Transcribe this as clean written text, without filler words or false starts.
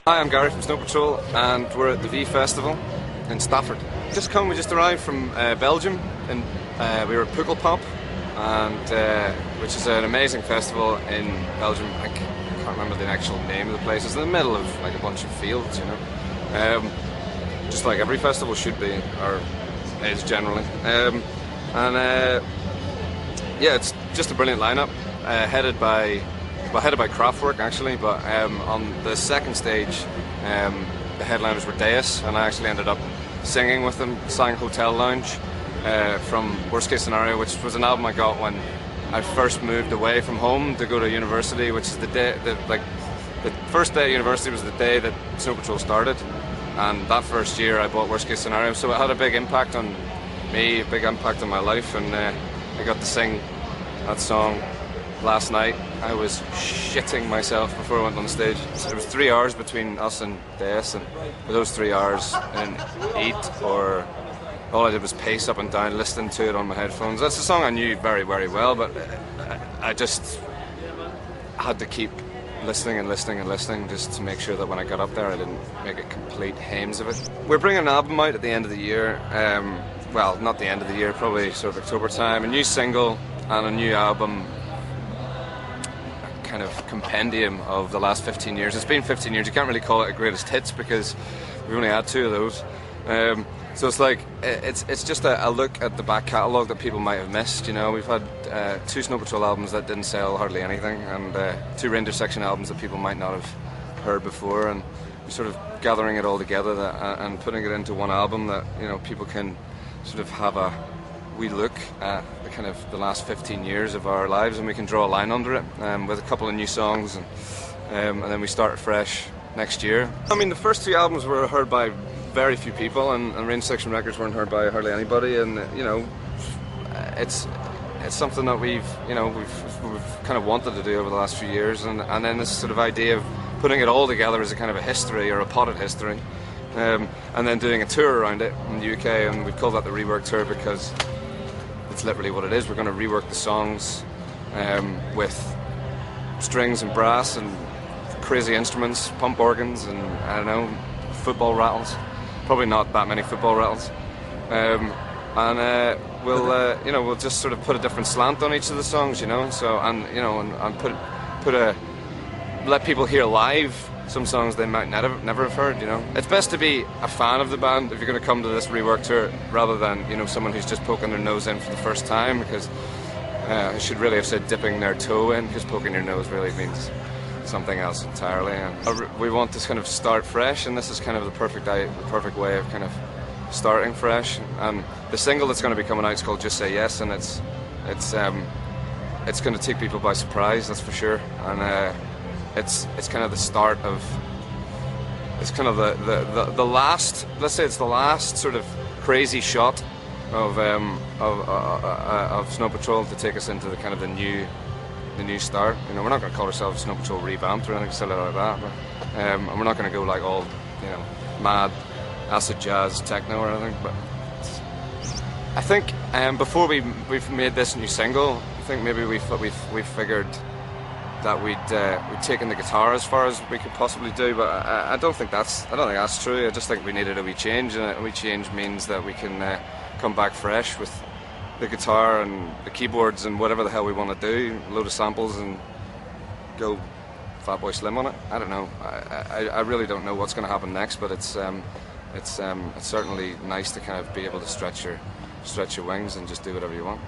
Hi, I'm Gary from Snow Patrol, and we're at the V Festival in Stafford. We just arrived from Belgium, and we were at Pukkelpop, and which is an amazing festival in Belgium. I can't remember the actual name of the place. It's in the middle of like a bunch of fields, you know, just like every festival should be, or is generally. Yeah, it's just a brilliant lineup, headed by Kraftwerk actually, but on the second stage the headliners were Deus, and I actually ended up singing with them, sang Hotel Lounge from Worst Case Scenario, which was an album I got when I first moved away from home to go to university, which is the first day of university was the day that Snow Patrol started, and that first year I bought Worst Case Scenario, so it had a big impact on me, a big impact on my life, and I got to sing that song last night. I was shitting myself before I went on stage. So there was 3 hours between us and Deus, and for those 3 hours I didn't eat, or all I did was pace up and down listening to it on my headphones. That's a song I knew very, very well, but I just had to keep listening and listening and listening just to make sure that when I got up there I didn't make a complete hames of it. We're bringing an album out at the end of the year, well, not the end of the year, probably sort of October time, a new single and a new album, kind of compendium of the last 15 years. It's been 15 years, you can't really call it a greatest hits because we've only had 2 of those. So it's like, it's just a look at the back catalogue that people might have missed, you know. We've had 2 Snow Patrol albums that didn't sell hardly anything, and 2 Reindeer Section albums that people might not have heard before, and we're sort of gathering it all together and putting it into one album that, you know, people can sort of have a wee look at the kind of the last 15 years of our lives, and we can draw a line under it with a couple of new songs, and then we start fresh next year. I mean, the first 2 albums were heard by very few people, and Reindeer Section records weren't heard by hardly anybody, and you know, it's something that we've kind of wanted to do over the last few years, and then this sort of idea of putting it all together as a kind of a history, or a potted history, and then doing a tour around it in the UK, and we've called that the Rework Tour because it's literally what it is. We're going to rework the songs with strings and brass and crazy instruments, pump organs, and I don't know, football rattles. Probably not that many football rattles. We'll just sort of put a different slant on each of the songs, you know. So let people hear live some songs they might never have heard, you know. It's best to be a fan of the band if you're going to come to this rework tour, rather than, you know, someone who's just poking their nose in for the first time, because I should really have said dipping their toe in, because poking your nose really means something else entirely. And we want to kind of start fresh, and this is kind of the perfect way of kind of starting fresh. And the single that's going to be coming out is called Just Say Yes, and it's going to take people by surprise, that's for sure. And it's kind of the start of, it's kind of the last, let's say it's the last sort of crazy shot of Snow Patrol to take us into the kind of the new start. You know, we're not going to call ourselves Snow Patrol Revamped or anything silly like that, but, and we're not going to go like all, you know, mad acid jazz techno or anything. But I think before we've made this new single, I think maybe we figured that we'd taken the guitar as far as we could possibly do, but I don't think that's true. I just think we needed a wee change, and a wee change means that we can come back fresh with the guitar and the keyboards and whatever the hell we want to do, a load of samples, and go Fatboy Slim on it. I don't know. I really don't know what's going to happen next, but it's certainly nice to kind of be able to stretch your wings and just do whatever you want.